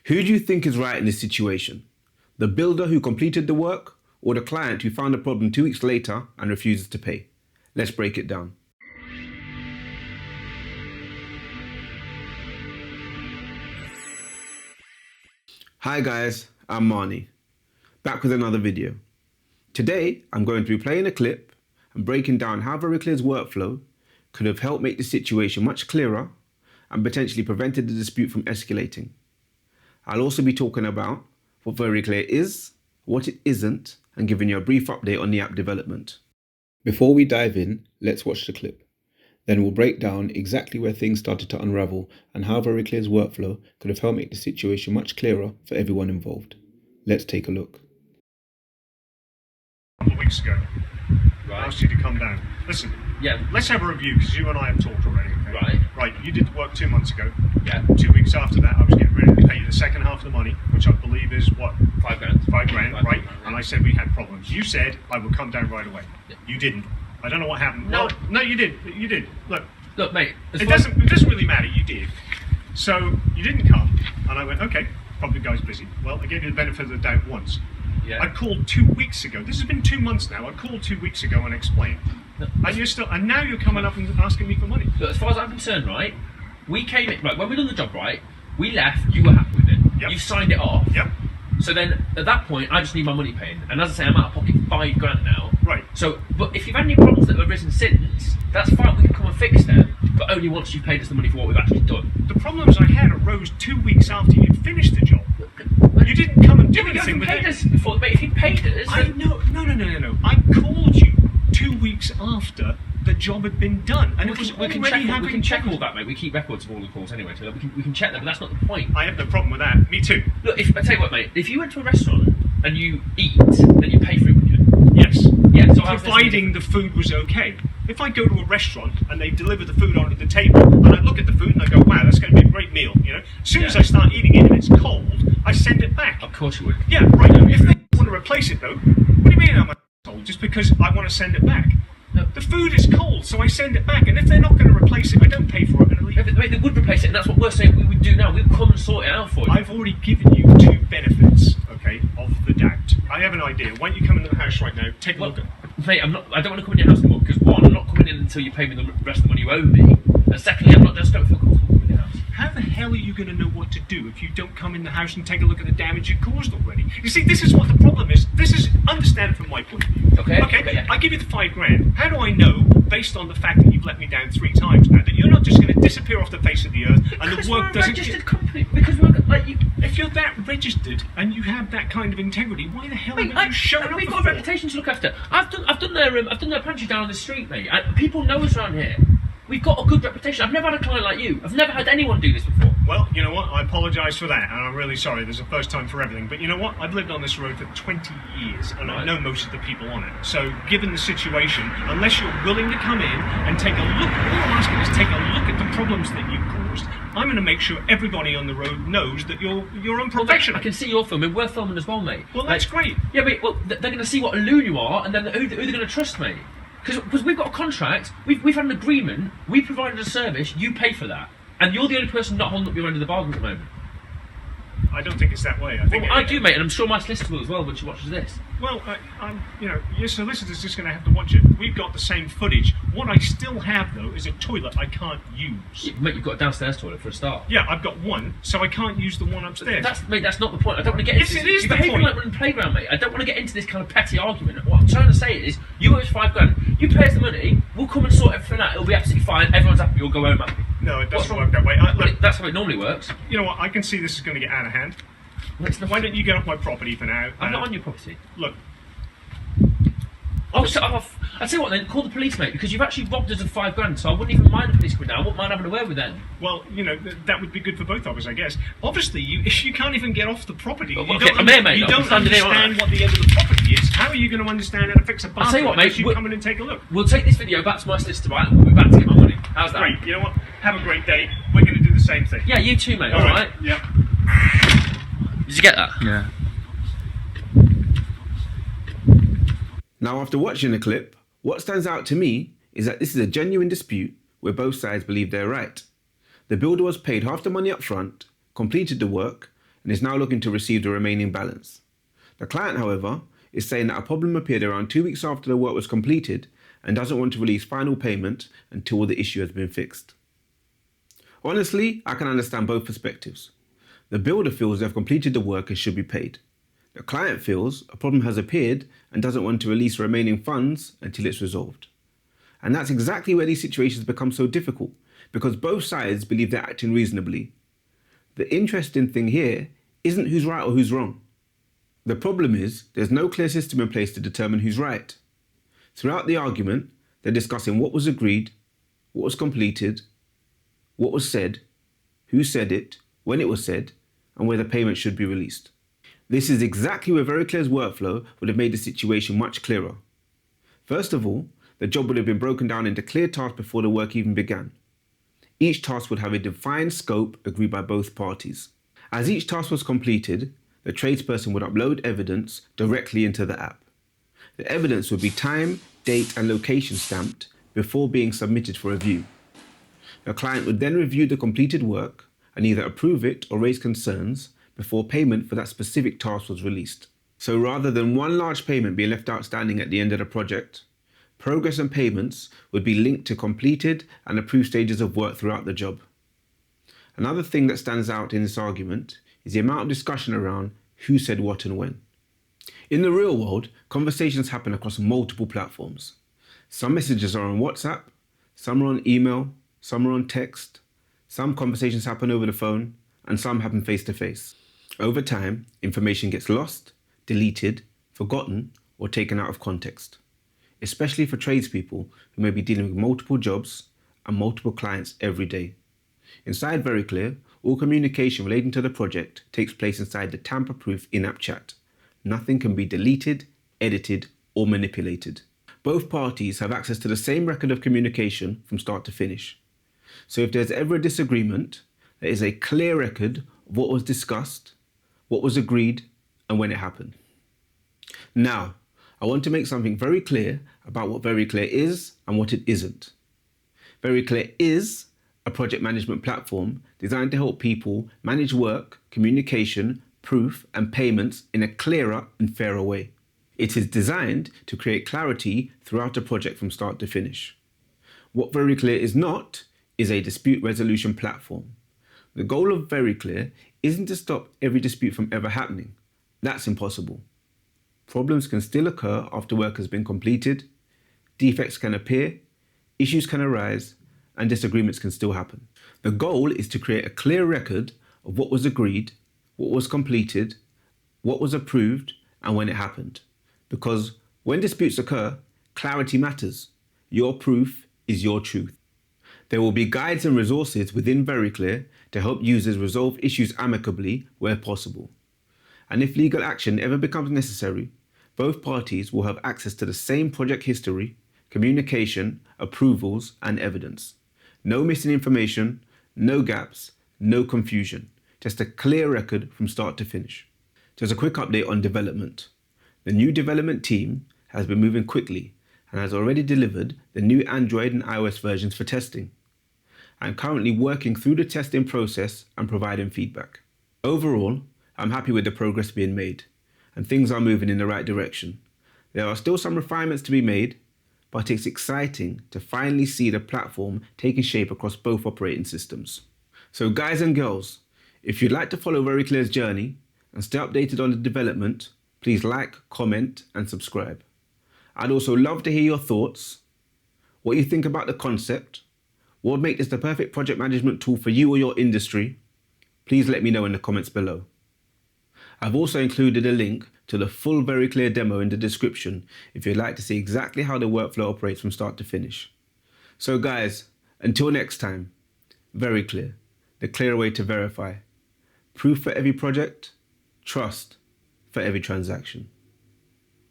Who do you think is right in this situation? The builder who completed the work, or the client who found the problem 2 weeks later and refuses to pay? Let's break it down. Hi guys, I'm Marnie, back with another video. Today, I'm going to be playing a clip and breaking down how VeriClear's workflow could have helped make the situation much clearer and potentially prevented the dispute from escalating. I'll also be talking about what VeriClear is, what it isn't, and giving you a brief update on the app development. Before we dive in, let's watch the clip. Then we'll break down exactly where things started to unravel and how VeriClear's workflow could have helped make the situation much clearer for everyone involved. Let's take a look. A couple of weeks ago, I asked you to come down. Listen, let's have a review because you and I have talked already. Okay? Right, you did the work 2 months ago. 2 weeks after that, I was getting ready to pay you the second half of the money, which I believe is what? $5 grand, right? And I said we had problems. You said I would come down right away. You didn't. I don't know what happened. No, you did. You did. Look, mate. It doesn't really matter. You did. So you didn't come, and I went, okay, probably the guy's busy. Well, I gave you the benefit of the doubt once. I called 2 weeks ago. This has been 2 months now. I called 2 weeks ago and explained. And now you're coming up and asking me for money. Look, as far as I'm concerned, right, we came in, right, when we done the job, right, we left, you were happy with it. You signed it off. So then, at that point, I just need my money paid. And as I say, I'm out of pocket $5 grand now. Right. So, but if you've had any problems that have arisen since, that's fine, we can come and fix them, but only once you've paid us the money for what we've actually done. The problems I had arose 2 weeks after you'd finished the job. You didn't come and do anything with it. You paid us before, but if you'd paid us... No. I called you 2 weeks after the job had been done, and we can check all that, mate. We keep records of all the calls anyway, so we can check them, but that's not the point. I have no problem with that. Me too. Look, I tell you what, mate. If you went to a restaurant and you eat, then you pay for it, wouldn't you? Yes. Yeah. So providing the food was okay. If I go to a restaurant and they deliver the food onto the table, and I look at the food and I go, wow, that's going to be a great meal. You know, as soon as I start eating it and it's cold, I send it back. Of course you would. Yeah, right. If they want to replace it though, what do you mean I'm a asshole just because I want to send it back? No. The food is cold, so I send it back, and if they're not going to replace it, I don't pay for it and I leave it. They would replace it, and that's what we're saying we would do now. We'd come and sort it out for you. I've already given you 2 benefits, okay, of the doubt. I have an idea. Why don't you come into the house right now, take a look at it. Mate, I don't want to come in your house anymore, because one, I'm not coming in until you pay me the rest of the money you owe me, and secondly, I just don't feel comfortable coming in your house. How the hell are you going to know what to do if you don't come in the house and take a look at the damage you caused already? You see, this is what the problem is. This is, understand it from my point of view. Okay. I give you the $5 grand. How do I know, based on the fact that you've let me down 3 times now, that you're not just going to disappear off the face of the earth and the work doesn't... Because we're a registered company. Because we're like you... If you're that registered and you have that kind of integrity, why the hell are you showing up? We've got a reputation to look after. I've done their pantry down on the street, mate. People know us around here. We've got a good reputation. I've never had a client like you. I've never had anyone do this before. Well, you know what? I apologise for that, and I'm really sorry. There's a first time for everything. But you know what? I've lived on this road for 20 years, and I know most of the people on it. So, given the situation, unless you're willing to come in and take a look, all I'm asking is take a look at the problems that you caused. I'm going to make sure everybody on the road knows that you're unprofessional. I can see you're filming. We're filming as well, mate. Well, that's great. Yeah, but they're going to see what a loon you are, and then who they're going to trust, mate. Because we've got a contract, we've had an agreement, we provided a service, you pay for that. And you're the only person not holding up your end of the bargain at the moment. I don't think it's that way. I do, mate, and I'm sure my solicitor will as well when she watches this. Well, your solicitor's just going to have to watch it. We've got the same footage. What I still have, though, is a toilet I can't use. Yeah, mate, you've got a downstairs toilet for a start. Yeah, I've got one, so I can't use the one upstairs. That's not the point. I don't want to get into this. Yes, it is the point. You're behaving like we're in the playground, mate. I don't want to get into this kind of petty argument. What I'm trying to say is, you owe us $5 grand, you pay us the money, we'll come and sort everything out, it'll be absolutely fine, everyone's happy, you'll go home happy. No, it doesn't work that way. Look, that's how it normally works. You know what, I can see this is going to get out of hand. Why don't you get off my property for now? I'm not on your property. Look. I'll tell you what then, call the police, mate, because you've actually robbed us of $5 grand, so I wouldn't even mind the police coming down. I wouldn't mind having a word with them. Well, you know, that would be good for both of us, I guess. Obviously, if you can't even get off the property, you don't understand what the end of the property is. How are you going to understand how to fix a bathroom? I'll tell you what, mate, you come in and take a look. We'll take this video back to my solicitor, right, and we'll be back to get my money. How's that? Great, you know what? Have a great day. We're going to do the same thing. Yeah, you too, mate, alright? Yeah. Did you get that? Yeah. Now, after watching the clip, what stands out to me is that this is a genuine dispute where both sides believe they're right. The builder was paid half the money up front, completed the work, and is now looking to receive the remaining balance. The client, however, is saying that a problem appeared around 2 weeks after the work was completed and doesn't want to release final payment until the issue has been fixed. Honestly, I can understand both perspectives. The builder feels they've completed the work and should be paid. The client feels a problem has appeared and doesn't want to release remaining funds until it's resolved. And that's exactly where these situations become so difficult, because both sides believe they're acting reasonably. The interesting thing here isn't who's right or who's wrong. The problem is there's no clear system in place to determine who's right. Throughout the argument, they're discussing what was agreed, what was completed, what was said, who said it, when it was said, and whether payment should be released. This is exactly where VeriClear's workflow would have made the situation much clearer. First of all, the job would have been broken down into clear tasks before the work even began. Each task would have a defined scope agreed by both parties. As each task was completed, the tradesperson would upload evidence directly into the app. The evidence would be time, date, and location stamped before being submitted for review. The client would then review the completed work and either approve it or raise concerns before payment for that specific task was released. So rather than one large payment being left outstanding at the end of the project, progress and payments would be linked to completed and approved stages of work throughout the job. Another thing that stands out in this argument is the amount of discussion around who said what and when. In the real world, conversations happen across multiple platforms. Some messages are on WhatsApp, some are on email, some are on text, some conversations happen over the phone, and some happen face to face. Over time, information gets lost, deleted, forgotten, or taken out of context, especially for tradespeople who may be dealing with multiple jobs and multiple clients every day. Inside VeriClear, all communication relating to the project takes place inside the tamper-proof in-app chat. Nothing can be deleted, edited, or manipulated. Both parties have access to the same record of communication from start to finish. So if there's ever a disagreement, there is a clear record of what was discussed, what was agreed, and when it happened. Now, I want to make something very clear about what VeriClear is and what it isn't. VeriClear is a project management platform designed to help people manage work, communication, proof, and payments in a clearer and fairer way. It is designed to create clarity throughout a project from start to finish. What VeriClear is not is a dispute resolution platform. The goal of VeriClear isn't to stop every dispute from ever happening. That's impossible. Problems can still occur after work has been completed, defects can appear, issues can arise, and disagreements can still happen. The goal is to create a clear record of what was agreed, what was completed, what was approved, and when it happened. Because when disputes occur, clarity matters. Your proof is your truth. There will be guides and resources within VeriClear to help users resolve issues amicably where possible. And if legal action ever becomes necessary, both parties will have access to the same project history, communication, approvals, and evidence. No missing information, no gaps, no confusion. Just a clear record from start to finish. Just a quick update on development. The new development team has been moving quickly and has already delivered the new Android and iOS versions for testing. I'm currently working through the testing process and providing feedback. Overall, I'm happy with the progress being made, and things are moving in the right direction. There are still some refinements to be made, but it's exciting to finally see the platform taking shape across both operating systems. So guys and girls, if you'd like to follow VeriClear's journey and stay updated on the development, please like, comment, and subscribe. I'd also love to hear your thoughts, what you think about the concept, what would make this the perfect project management tool for you or your industry. Please let me know in the comments below. I've also included a link to the full VeriClear demo in the description if you'd like to see exactly how the workflow operates from start to finish. So guys, until next time, VeriClear, the clear way to verify. Proof for every project, trust for every transaction.